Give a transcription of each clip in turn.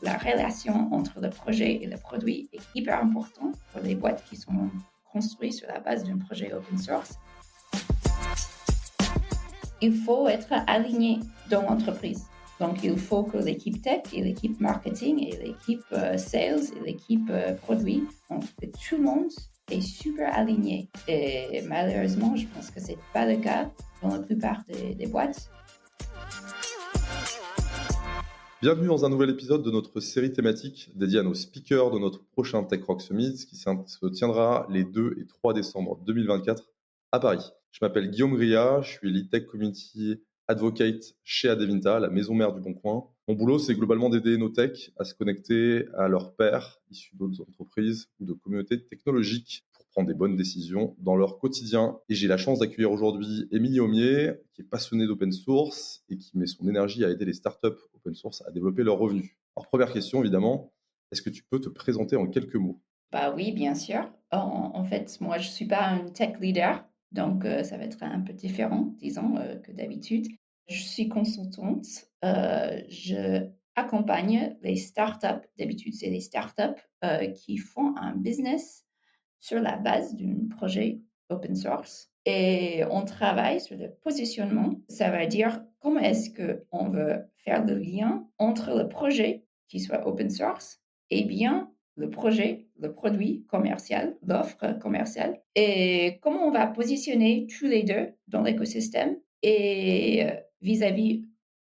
la relation entre le projet et le produit est hyper importante pour les boîtes qui sont construites sur la base d'un projet open source. Il faut être aligné dans l'entreprise. Donc, il faut que l'équipe tech et l'équipe marketing et l'équipe sales et l'équipe produit, donc, que tout le monde est super aligné. Et malheureusement, je pense que ce n'est pas le cas dans la plupart des boîtes. Bienvenue dans un nouvel épisode de notre série thématique dédiée à nos speakers de notre prochain Tech Rock Summit qui se tiendra les 2 et 3 décembre 2024 à Paris. Je m'appelle Guillaume Gria, je suis Lead Tech Community Advocate chez Adevinta, la maison mère du Bon Coin. Mon boulot, c'est globalement d'aider nos techs à se connecter à leurs pairs issus d'autres entreprises ou de communautés technologiques pour prendre des bonnes décisions dans leur quotidien. Et j'ai la chance d'accueillir aujourd'hui Émilie Aumier, qui est passionnée d'open source et qui met son énergie à aider les startups open source à développer leurs revenus. Alors, première question, évidemment, est-ce que tu peux te présenter en quelques mots ? Bah oui, bien sûr. En fait, moi, je ne suis pas un tech leader, donc ça va être un peu différent, disons, que d'habitude. Je suis consultante. Je accompagne les startups. D'habitude, c'est les startups qui font un business sur la base d'un projet open source. Et on travaille sur le positionnement. Ça veut dire comment est-ce qu'on veut faire le lien entre le projet qui soit open source et bien le projet, le produit commercial, l'offre commerciale, et comment on va positionner tous les deux dans l'écosystème et vis-à-vis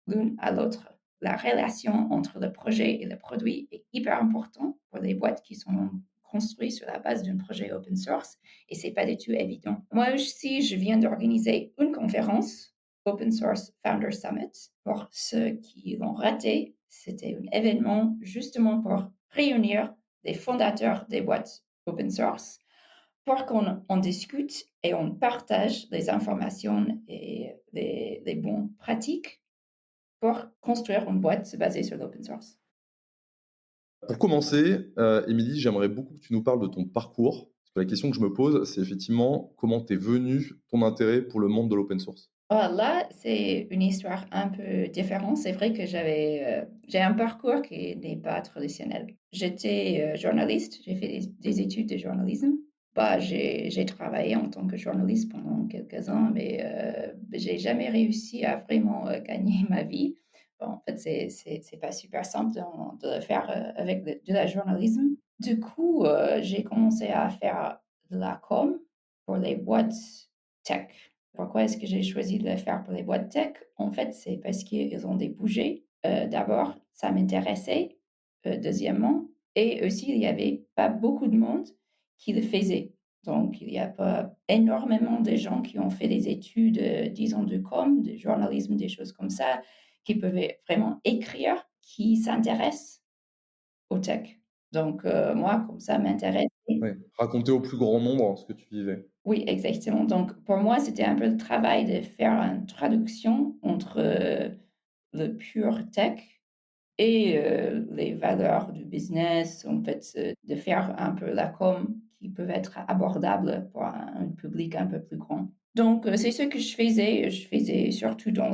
l'une à l'autre. La relation entre le projet et le produit est hyper importante pour les boîtes qui sont construites sur la base d'un projet open source et c'est pas du tout évident. Moi aussi, je viens d'organiser une conférence Open Source Founder Summit. Pour ceux qui l'ont raté, c'était un événement justement pour réunir les fondateurs des boîtes open source pour qu'on discute et on partage les informations et les bonnes pratiques pour construire une boîte basée sur l'open source. Pour commencer, Émilie, j'aimerais beaucoup que tu nous parles de ton parcours. Parce que la question que je me pose, c'est effectivement comment t'es venu ton intérêt pour le monde de l'open source. Là, c'est une histoire un peu différente. C'est vrai que j'ai un parcours qui n'est pas traditionnel. J'étais journaliste, j'ai fait des études de journalisme. J'ai travaillé en tant que journaliste pendant quelques ans, mais j'ai jamais réussi à vraiment gagner ma vie. Bon, en fait, c'est pas super simple de le faire avec de la journalisme. Du coup, j'ai commencé à faire de la com pour les boîtes tech. Pourquoi est-ce que j'ai choisi de le faire pour les boîtes tech? En fait, c'est parce qu'ils ont des budgets. D'abord, ça m'intéressait. Deuxièmement, et aussi, il n'y avait pas beaucoup de monde qui le faisait. Donc, il n'y a pas énormément de gens qui ont fait des études, disons, de com, de journalisme, des choses comme ça, qui peuvent vraiment écrire, qui s'intéressent au tech. Donc, moi, comme ça m'intéresse. Ouais. Raconter au plus grand nombre ce que tu vivais. Oui, exactement. Donc, pour moi, c'était un peu le travail de faire une traduction entre le pur tech et les valeurs du business, en fait, de faire un peu la com qui peut être abordable pour un public un peu plus grand. Donc, c'est ce que je faisais. Je faisais surtout dans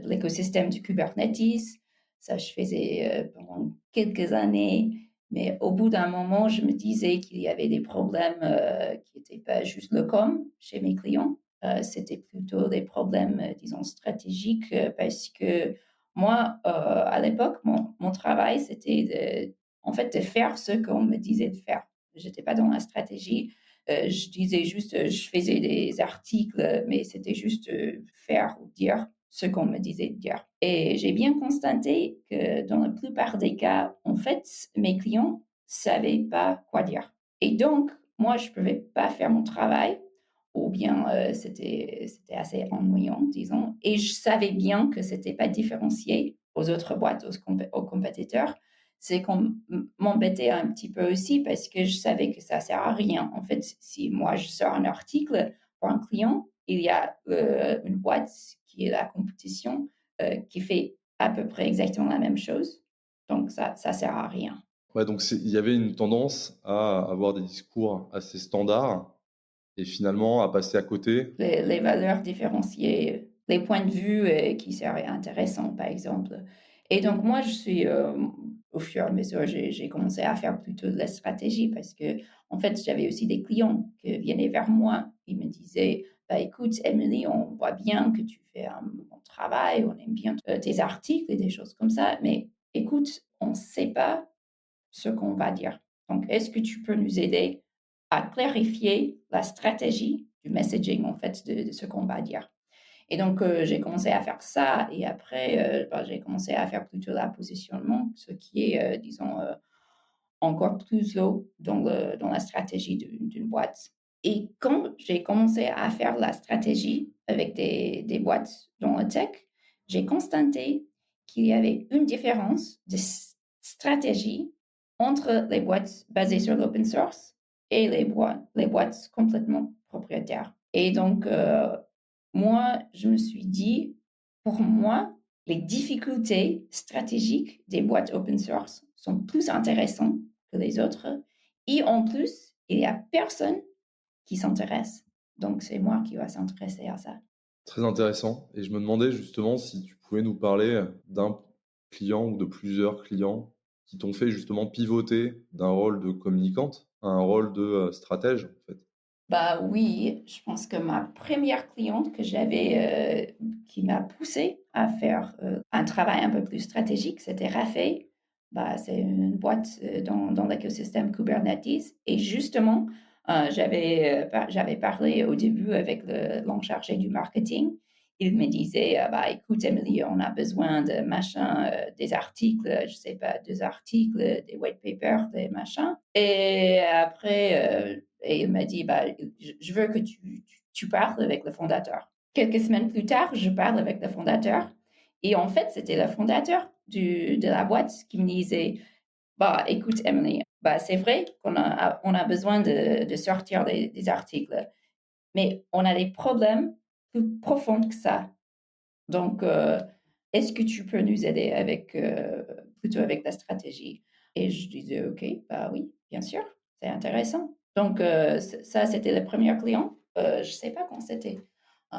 l'écosystème du Kubernetes. Ça, je faisais pendant quelques années. Mais au bout d'un moment, je me disais qu'il y avait des problèmes qui n'étaient pas juste le com chez mes clients. C'était plutôt des problèmes, disons, stratégiques parce que moi, à l'époque, mon travail, c'était en fait, de faire ce qu'on me disait de faire. Je n'étais pas dans la stratégie. Je disais juste, je faisais des articles, mais c'était juste faire ou dire ce qu'on me disait de dire. Et j'ai bien constaté que dans la plupart des cas, en fait, mes clients savaient pas quoi dire. Et donc, moi, je pouvais pas faire mon travail ou bien c'était assez ennuyant, disons. Et je savais bien que c'était pas différencié aux autres boîtes, aux compétiteurs. C'est qu'on m'embêtait un petit peu aussi parce que je savais que ça sert à rien. En fait, si moi je sors un article pour un client, il y a une boîte qui est la compétition qui fait à peu près exactement la même chose. Donc ça sert à rien. Ouais, donc il y avait une tendance à avoir des discours assez standards et finalement à passer à côté. Les valeurs différenciées, les points de vue qui seraient intéressants, par exemple. Et donc moi, au fur et à mesure, j'ai commencé à faire plutôt de la stratégie parce que en fait, j'avais aussi des clients qui venaient vers moi. Ils me disaient: «Bah, écoute, Emily, on voit bien que tu fais un bon travail, on aime bien tes articles et des choses comme ça, mais écoute, on ne sait pas ce qu'on va dire. Donc, est-ce que tu peux nous aider à clarifier la stratégie du messaging, en fait, de ce qu'on va dire?» Et donc, j'ai commencé à faire ça et après, bah, j'ai commencé à faire plutôt la positionnement, ce qui est, disons, encore plus haut dans la stratégie d'une boîte. Et quand j'ai commencé à faire la stratégie avec des boîtes dans le tech, j'ai constaté qu'il y avait une différence de stratégie entre les boîtes basées sur l'open source et les boîtes complètement propriétaires. Et donc, moi, je me suis dit, pour moi, les difficultés stratégiques des boîtes open source sont plus intéressantes que les autres. Et en plus, il n'y a personne qui s'intéresse. Donc, c'est moi qui va s'intéresser à ça. Très intéressant. Et je me demandais justement si tu pouvais nous parler d'un client ou de plusieurs clients qui t'ont fait justement pivoter d'un rôle de communicante à un rôle de stratège, en fait. Bah oui, je pense que ma première cliente que j'avais, qui m'a poussée à faire, un travail un peu plus stratégique, c'était Rafael. Bah, c'est une boîte, dans l'écosystème Kubernetes et justement, j'avais parlé au début avec l'en chargé du marketing. Il me disait: «Bah, écoute Emily, on a besoin de machin, des articles, je sais pas, 2 articles, des white papers, des machins» et après, et il m'a dit: «Bah, je veux que tu parles avec le fondateur». Quelques semaines plus tard, je parle avec le fondateur et en fait, c'était le fondateur de la boîte qui me disait: «Bah, écoute Emily, bah, c'est vrai on a besoin de sortir des articles, mais on a des problèmes plus profonds que ça. Donc, est-ce que tu peux nous aider avec, plutôt avec la stratégie?» Et je disais: «OK, bah oui, bien sûr, c'est intéressant». Donc, ça, c'était le premier client. Je sais pas quand c'était.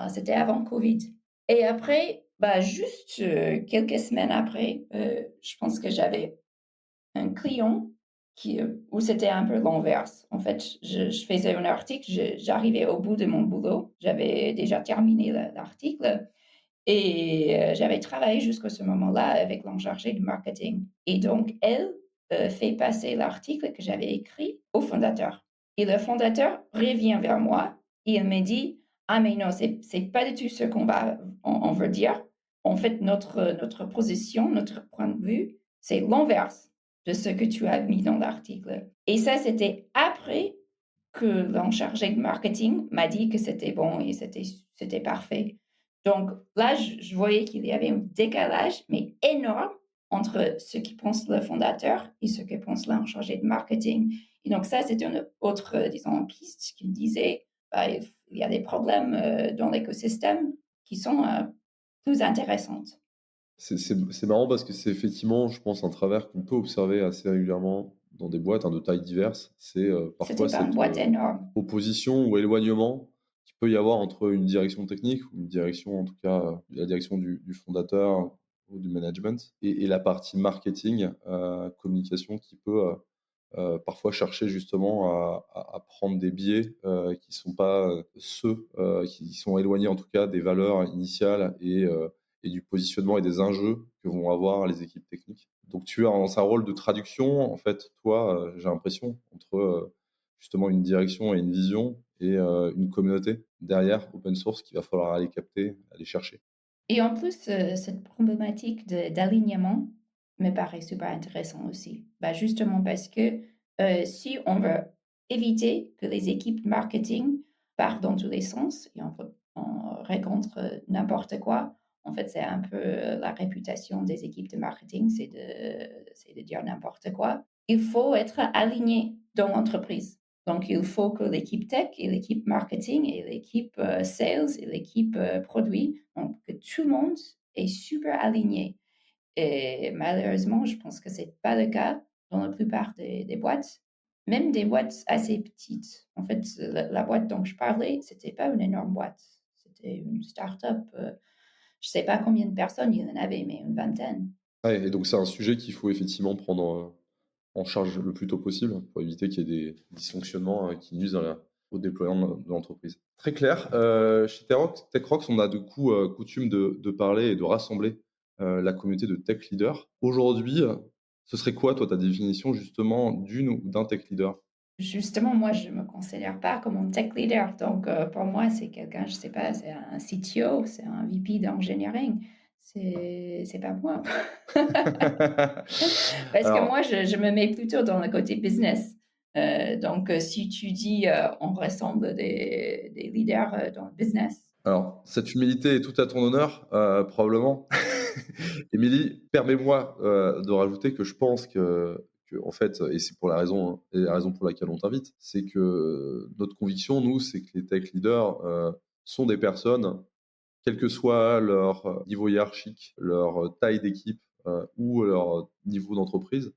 C'était avant Covid et après, bah, juste, quelques semaines après, je pense que j'avais un client où c'était un peu l'inverse. En fait, je faisais un article, j'arrivais au bout de mon boulot, j'avais déjà terminé l'article et j'avais travaillé jusqu'à ce moment-là avec l'en chargée du marketing et donc elle, fait passer l'article que j'avais écrit au fondateur et le fondateur revient vers moi et il me dit: «Ah mais non, c'est pas du tout ce on veut dire. En fait, notre position, notre point de vue, c'est l'inverse de ce que tu as mis dans l'article» et ça, c'était après que l'en chargé de marketing m'a dit que c'était bon et c'était parfait. Donc là, je voyais qu'il y avait un décalage, mais énorme, entre ce que pense le fondateur et ce que pense l'un chargé de marketing. Et donc ça, c'est une autre, disons, piste qui me disait, bah, il y a des problèmes dans l'écosystème qui sont plus intéressantes. C'est marrant parce que c'est effectivement, je pense, un travers qu'on peut observer assez régulièrement dans des boîtes, hein, de tailles diverses. C'est C'était parfois pas une cette boîte énorme. opposition ou éloignement qu'il peut y avoir entre une direction technique, ou une direction, en tout cas, la direction du fondateur ou du management, et la partie marketing, communication qui peut parfois chercher justement à prendre des biais qui ne sont pas ceux qui sont éloignés en tout cas des valeurs initiales et du positionnement et des enjeux que vont avoir les équipes techniques. Donc tu as dans un rôle de traduction, en fait, toi, j'ai l'impression, entre justement une direction et une vision et une communauté derrière open source qu'il va falloir aller capter, aller chercher. Et en plus, cette problématique d'alignement me paraît super intéressant aussi. Bah, justement parce que, si on veut éviter que les équipes marketing partent dans tous les sens et on rencontre n'importe quoi, en fait, c'est un peu, la réputation des équipes de marketing, c'est de dire n'importe quoi. Il faut être aligné dans l'entreprise. Donc il faut que l'équipe tech et l'équipe marketing et l'équipe, sales et l'équipe, produit, donc que tout le monde est super aligné et malheureusement, je pense que c'est pas le cas dans la plupart des boîtes, même des boîtes assez petites. En fait, la boîte dont je parlais, c'était pas une énorme boîte, c'était une start-up, je sais pas combien de personnes il y en avait, mais une vingtaine. Ouais et donc c'est un sujet qu'il faut effectivement prendre, en charge le plus tôt possible pour éviter qu'il y ait des dysfonctionnements, qui nuisent à la au déploiement de l'entreprise. Très clair. Chez TechRox, on a du coup, coutume de parler et de rassembler, la communauté de tech leaders. Aujourd'hui, ce serait quoi toi ta définition justement d'une ou d'un tech leader? Justement, moi, je me considère pas comme un tech leader, donc pour moi, c'est quelqu'un, je sais pas, c'est un CTO, c'est un VP d'engineering, c'est pas moi. Parce que moi, Alors je me mets plutôt dans le côté business. Donc si tu dis, on ressemble des leaders, dans le business. alors cette humilité est tout à ton honneur, probablement. Émilie, permets-moi, de rajouter que je pense qu'en fait, et c'est pour la raison, hein, et la raison pour laquelle on t'invite, c'est que notre conviction, nous, c'est que les tech leaders, sont des personnes, quel que soit leur, niveau hiérarchique, leur, taille d'équipe, ou leur niveau d'entreprise,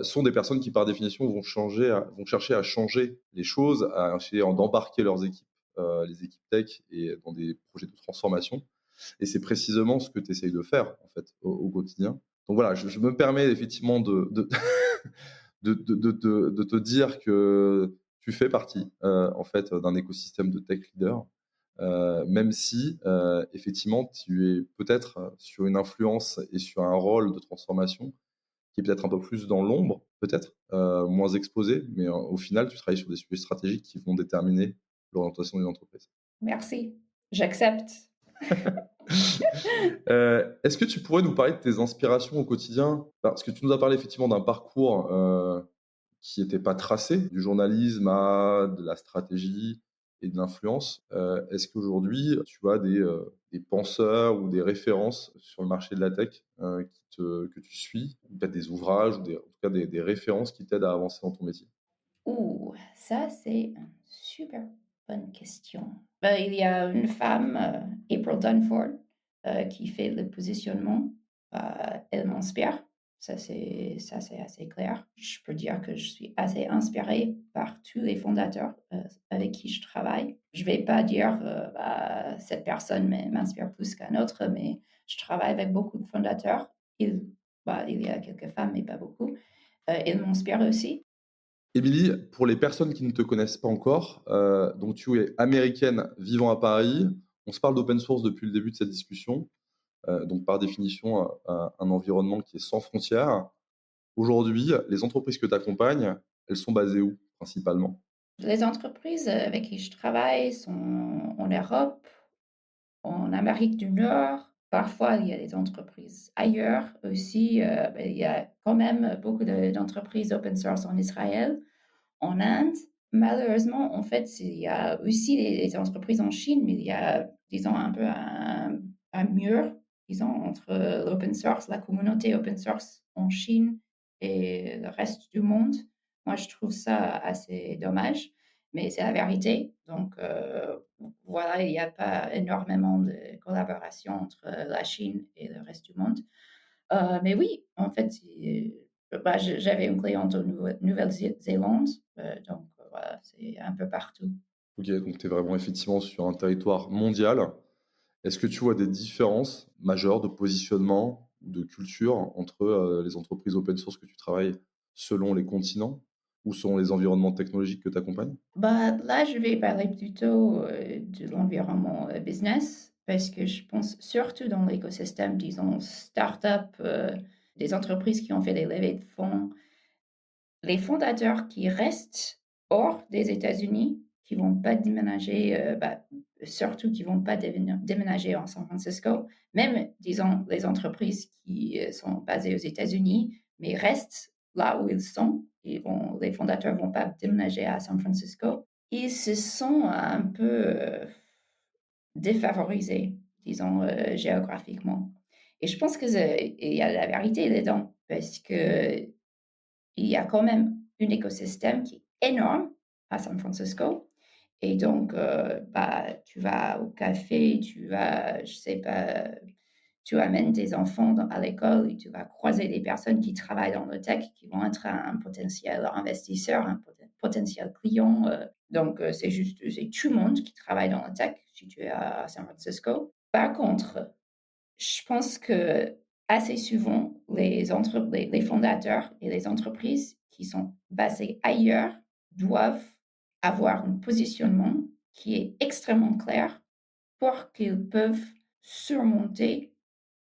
sont des personnes qui, par définition, vont chercher à changer les choses, à essayer d'embarquer leurs équipes, les équipes tech et dans des projets de transformation et c'est précisément ce que tu essayes de faire, en fait, au quotidien. Donc voilà, je me permets effectivement de de te dire que tu fais partie, en fait, d'un écosystème de tech leaders, même si, effectivement, tu es peut-être, sur une influence et sur un rôle de transformation qui est peut-être un peu plus dans l'ombre, peut-être, moins exposé, mais au final, tu travailles sur des sujets stratégiques qui vont déterminer l'orientation d'une entreprise. Merci, j'accepte. Est-ce que tu pourrais nous parler de tes inspirations au quotidien? Parce que tu nous as parlé effectivement d'un parcours, qui n'était pas tracé, du journalisme à de la stratégie et de l'influence. Est-ce qu'aujourd'hui tu as des penseurs ou des références sur le marché de la tech, que tu suis? Ou peut-être des ouvrages ou en tout cas des références qui t'aident à avancer dans ton métier? Ouh, ça, c'est une super bonne question. Il y a une femme, April Dunford, qui fait le positionnement. Elle m'inspire. Ça, c'est assez clair. Je peux dire que je suis assez inspirée par tous les fondateurs, avec qui je travaille. Je vais pas dire, cette personne m'inspire plus qu'un autre, mais je travaille avec beaucoup de fondateurs. Il y a quelques femmes, mais pas beaucoup. Ils m'inspirent aussi. Émilie, pour les personnes qui ne te connaissent pas encore, donc tu es américaine vivant à Paris. On se parle d'open source depuis le début de cette discussion. Donc par définition, un environnement qui est sans frontières. Aujourd'hui, les entreprises que tu accompagnes, elles sont basées où principalement? Les entreprises, avec qui je travaille sont en Europe, en Amérique du Nord. Parfois, il y a des entreprises ailleurs aussi. Il y a quand même beaucoup d'entreprises open source en Israël, en Inde. Malheureusement, en fait, il y a aussi des entreprises en Chine, mais il y a, disons, un peu un mur, disons, entre l'open source, la communauté open source en Chine et le reste du monde. Moi, je trouve ça assez dommage, mais c'est la vérité. Donc, voilà, il n'y a pas énormément de collaboration entre la Chine et le reste du monde. Mais oui, en fait, j'avais une cliente en Nouvelle-Zélande, donc voilà, c'est un peu partout. OK, donc tu es vraiment effectivement sur un territoire mondial. Est-ce que tu vois des différences majeures de positionnement, de culture entre, les entreprises open source que tu travailles selon les continents ou selon les environnements technologiques que tu accompagnes? Là, je vais parler plutôt, de l'environnement, business, parce que je pense surtout dans l'écosystème, disons, start-up, des entreprises qui ont fait des levées de fonds. Les fondateurs qui restent hors des États-Unis, qui vont pas déménager, surtout qui vont pas déménager en San Francisco, même disons les entreprises qui, sont basées aux États-Unis, mais restent là où ils sont, les fondateurs vont pas déménager à San Francisco. Ils se sont un peu, défavorisés, disons, géographiquement et je pense que il y a la vérité dedans parce que il y a quand même un écosystème qui est énorme à San Francisco et donc tu vas au café, tu vas, je sais pas, tu amènes tes enfants à l'école et tu vas croiser des personnes qui travaillent dans le tech, qui vont être un potentiel investisseur, un potentiel client, donc c'est tout le monde qui travaille dans le tech si tu es à San Francisco. Par contre, je pense qu'à assez souvent, les fondateurs et les entreprises qui sont basées ailleurs doivent avoir un positionnement qui est extrêmement clair pour qu'ils peuvent surmonter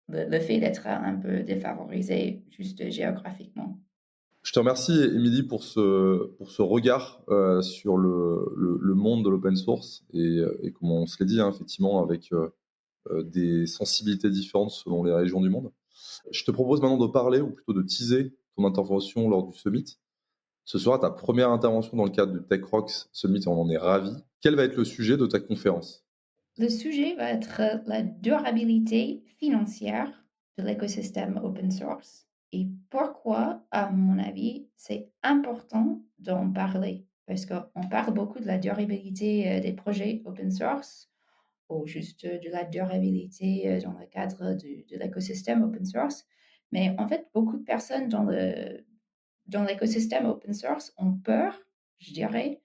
le fait d'être un peu défavorisés juste géographiquement. Je te remercie, Émilie, pour ce regard sur le monde de l'open source et comme on se l'est dit, hein, effectivement, avec des sensibilités différentes selon les régions du monde. Je te propose maintenant de parler, ou plutôt de teaser ton intervention lors du Summit. Ce sera ta première intervention dans le cadre du Tech Rocks Summit et on en est ravis. Quel va être le sujet de ta conférence? Le sujet va être la durabilité financière de l'écosystème open source et pourquoi, à mon avis, c'est important d'en parler. Parce qu'on parle beaucoup de la durabilité des projets open source ou juste de la durabilité dans le cadre de l'écosystème open source. Mais en fait, beaucoup de personnes dans l'écosystème open source ont peur, je dirais,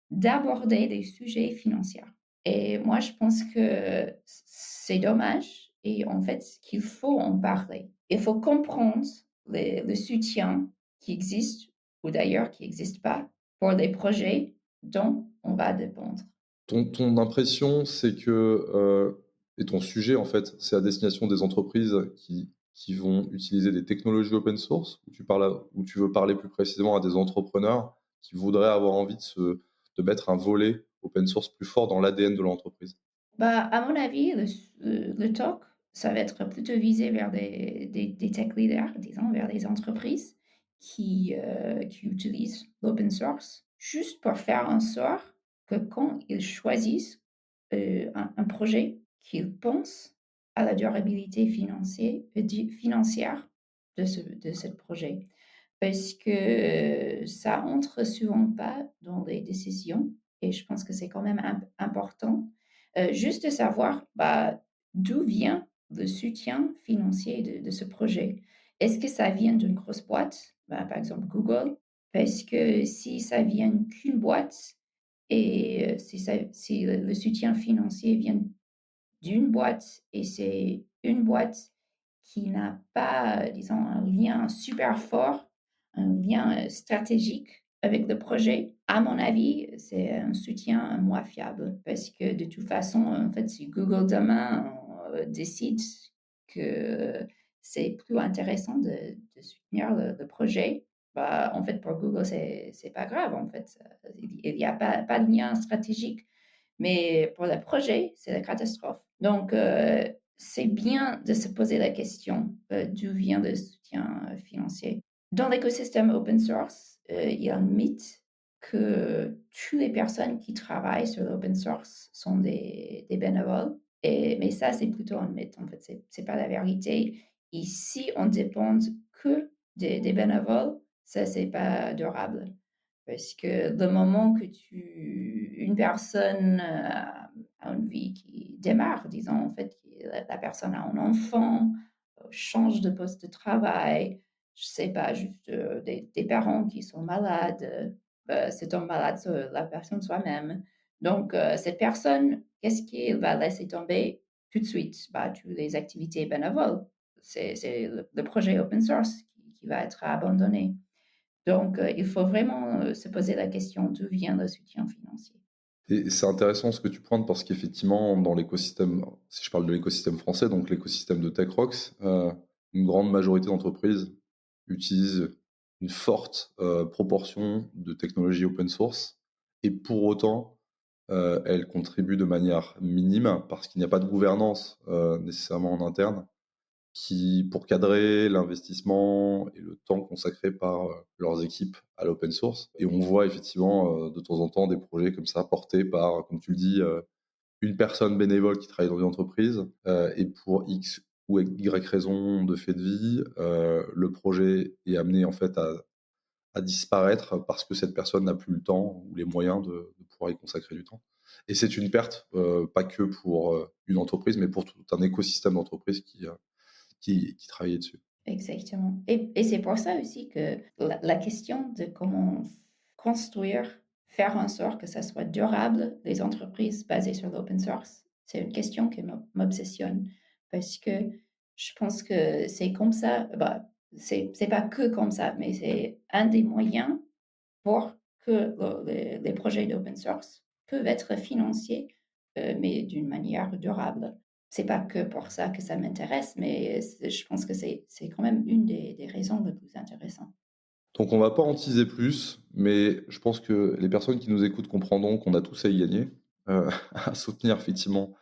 d'aborder des sujets financiers. Et moi, je pense que c'est dommage et en fait qu'il faut en parler. Il faut comprendre le soutien qui existe ou d'ailleurs qui n'existe pas pour les projets dont on va dépendre. Ton impression, c'est que, et ton sujet, en fait, c'est à destination des entreprises qui vont utiliser des technologies open source? Ou tu veux parler plus précisément à des entrepreneurs qui voudraient avoir envie de mettre un volet open source plus fort dans l'ADN de l'entreprise? Bah, à mon avis, le talk, ça va être plutôt visé vers des tech leaders, disons, vers des entreprises qui utilisent l'open source, juste pour faire en sorte que quand ils choisissent un projet, qu'ils pensent à la durabilité financière de ce projet. Parce que ça entre souvent pas dans les décisions et je pense que c'est quand même important juste de savoir bah, d'où vient le soutien financier de ce projet. Est-ce que ça vient d'une grosse boîte, bah, par exemple Google? Parce que si ça vient qu'une boîte et si le soutien financier vient d'une boîte et c'est une boîte qui n'a pas, disons, un lien super fort, un lien stratégique avec le projet, à mon avis, c'est un soutien moins fiable parce que de toute façon, en fait, si Google demain décide que c'est plus intéressant de soutenir le projet, bah, en fait, pour Google, c'est pas grave, en fait. Il n'y a pas de lien stratégique. Mais pour le projet, c'est la catastrophe. Donc, c'est bien de se poser la question d'où vient le soutien financier. Dans l'écosystème open source, il y a un mythe que toutes les personnes qui travaillent sur l'open source sont des bénévoles. Mais ça, c'est plutôt un mythe. En fait, c'est pas la vérité. Ici, on dépend que des bénévoles. Ça, c'est pas durable. Parce que le moment que une personne a une vie qui démarre, disons, en fait, la personne a un enfant, change de poste de travail, je sais pas, juste des parents qui sont malades, c'est tombe malade sur la personne soi-même. Donc, cette personne, qu'est-ce qu'il va laisser tomber tout de suite? Bah, toutes les activités bénévoles. C'est le projet open source qui va être abandonné. Donc, il faut vraiment se poser la question d'où vient le soutien financier. Et c'est intéressant ce que tu pointes parce qu'effectivement, dans l'écosystème, si je parle de l'écosystème français, donc l'écosystème de TechRox, une grande majorité d'entreprises utilisent une forte proportion de technologies open source et pour autant, elles contribuent de manière minime parce qu'il n'y a pas de gouvernance nécessairement en interne pour cadrer l'investissement et le temps consacré par leurs équipes à l'open source. Et on voit effectivement de temps en temps des projets comme ça portés par, comme tu le dis, une personne bénévole qui travaille dans une entreprise et pour X ou Y raison de fait de vie, le projet est amené en fait à disparaître parce que cette personne n'a plus le temps ou les moyens de pouvoir y consacrer du temps. Et c'est une perte, pas que pour une entreprise, mais pour tout un écosystème d'entreprises qui travaillait dessus. Exactement. Et c'est pour ça aussi que la question de comment construire, faire en sorte que ça soit durable, les entreprises basées sur l'open source, c'est une question qui m'obsessionne parce que Je pense que c'est comme ça, bah, c'est pas que comme ça, mais c'est un des moyens pour que les projets d'open source peuvent être financés, mais d'une manière durable. C'est pas que pour ça que ça m'intéresse, mais je pense que c'est quand même une des raisons les plus intéressantes. Donc on va pas en teaser plus, mais je pense que les personnes qui nous écoutent comprendront qu'on a tous à y gagner, à soutenir effectivement,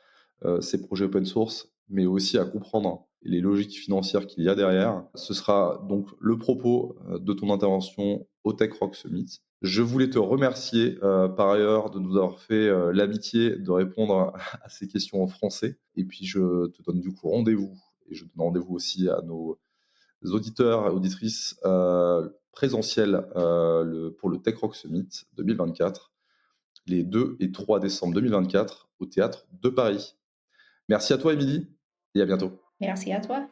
ces projets open source, mais aussi à comprendre les logiques financières qu'il y a derrière. Ce sera donc le propos, de ton intervention au Tech Rock Summit. Je voulais te remercier, par ailleurs de nous avoir fait, l'amitié de répondre à ces questions en français et puis je te donne du coup rendez-vous et je donne rendez-vous aussi à nos auditeurs et auditrices présentiels pour le Tech Rock Summit 2024, les 2 et 3 décembre 2024 au théâtre de Paris. Merci à toi, Émilie, et à bientôt. Merci à toi.